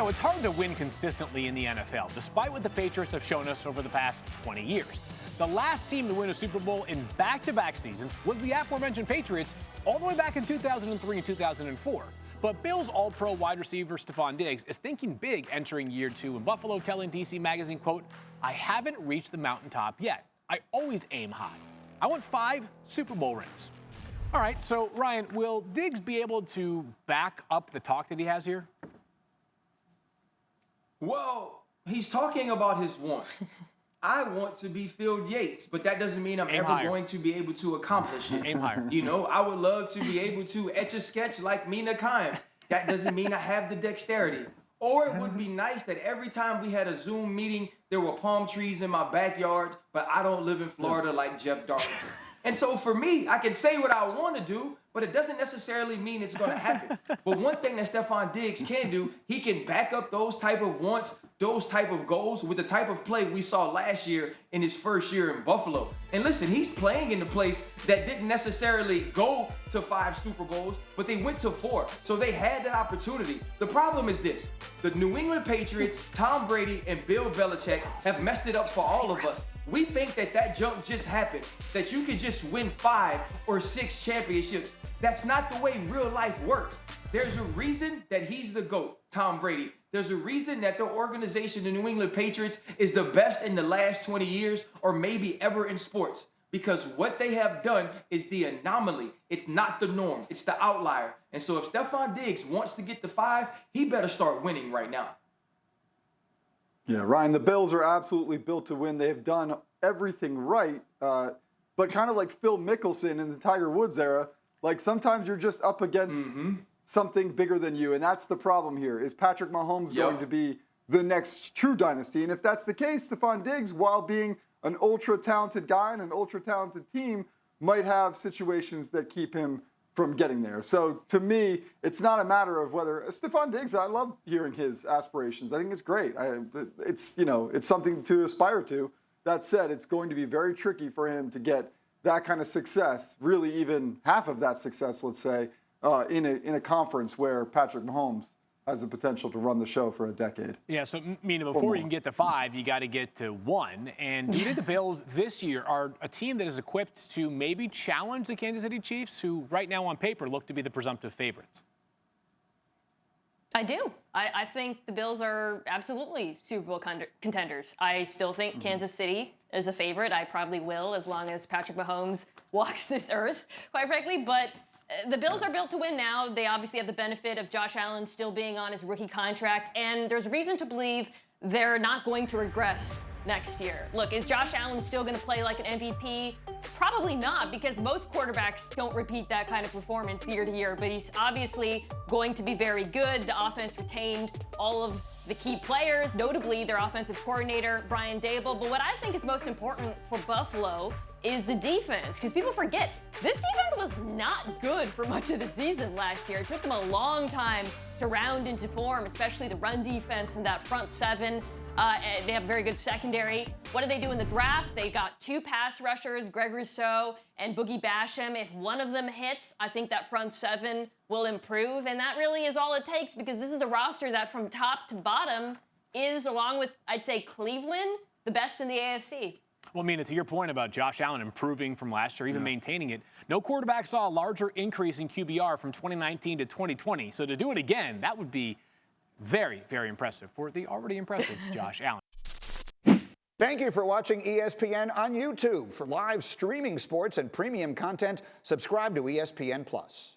know, it's hard to win consistently in the NFL, despite what the Patriots have shown us over the past 20 years. The last team to win a Super Bowl in back-to-back seasons was the aforementioned Patriots all the way back in 2003 and 2004. But Bills All-Pro wide receiver Stefon Diggs is thinking big entering year 2 in Buffalo, telling DC Magazine, quote, "I haven't reached the mountaintop yet. I always aim high. I want 5 Super Bowl rings." All right, so Ryan, will Diggs be able to back up the talk that he has here? Well, he's talking about his wants. I want to be Phil Yates, but that doesn't mean I'm ever going to be able to accomplish it. Aim higher. You know, I would love to be able to etch a sketch like Mina. That doesn't mean I have the dexterity. Or it would be nice that every time we had a Zoom meeting, there were palm trees in my backyard, but I don't live in Florida like Jeff Darlington. And so for me, I can say what I want to do, but it doesn't necessarily mean it's going to happen. But one thing that Stefon Diggs can do, he can back up those type of wants, those type of goals with the type of play we saw last year in his first year in Buffalo. And listen, he's playing in a place that didn't necessarily go to 5 Super Bowls, but they went to 4. So they had that opportunity. The problem is this: the New England Patriots, Tom Brady, and Bill Belichick have messed it up for all of us. We think that that jump just happened, that you could just win 5 or 6 championships. That's not the way real life works. There's a reason that he's the GOAT, Tom Brady. There's a reason that the organization, the New England Patriots, is the best in the last 20 years or maybe ever in sports. Because what they have done is the anomaly. It's not the norm. It's the outlier. And so if Stefon Diggs wants to get to 5, he better start winning right now. Yeah, Ryan, the Bills are absolutely built to win. They have done everything right, but kind of like Phil Mickelson in the Tiger Woods era, like sometimes you're just up against something bigger than you, and that's the problem here. Is Patrick Mahomes going to be the next true dynasty? And if that's the case, Stefon Diggs, while being an ultra-talented guy and an ultra-talented team, might have situations that keep him from getting there. So to me, it's not a matter of whether Stefon Diggs, I love hearing his aspirations. I think it's great. It's something to aspire to. That said, it's going to be very tricky for him to get that kind of success, really even half of that success, let's say, in a conference where Patrick Mahomes has the potential to run the show for a decade. Yeah, so, Mina, before you can get to 5, you got to get to 1. And do you think the Bills this year are a team that is equipped to maybe challenge the Kansas City Chiefs, who right now on paper look to be the presumptive favorites? I do. I think the Bills are absolutely Super Bowl contenders. I still think Kansas City is a favorite. I probably will, as long as Patrick Mahomes walks this earth, quite frankly. But the Bills are built to win now. They obviously have the benefit of Josh Allen still being on his rookie contract, and there's reason to believe they're not going to regress next year. Look, is Josh Allen still going to play like an MVP? Probably not, because most quarterbacks don't repeat that kind of performance year to year, but he's obviously going to be very good. The offense retained all of the key players, notably their offensive coordinator, Brian Daboll. But what I think is most important for Buffalo is the defense, because people forget this defense was not good for much of the season last year. It took them a long time to round into form, especially the run defense and that front 7. They have a very good secondary. What did they do in the draft? They got 2 pass rushers, Greg Rousseau and Boogie Basham. If one of them hits, I think that front 7 will improve. And that really is all it takes, because this is a roster that from top to bottom is, along with, I'd say, Cleveland, the best in the AFC. Well, Mina, to your point about Josh Allen improving from last year, even maintaining it, no quarterback saw a larger increase in QBR from 2019 to 2020. So to do it again, that would be very, very impressive for the already impressive Josh Allen. Thank you for watching ESPN on YouTube. For live streaming sports and premium content, subscribe to ESPN+.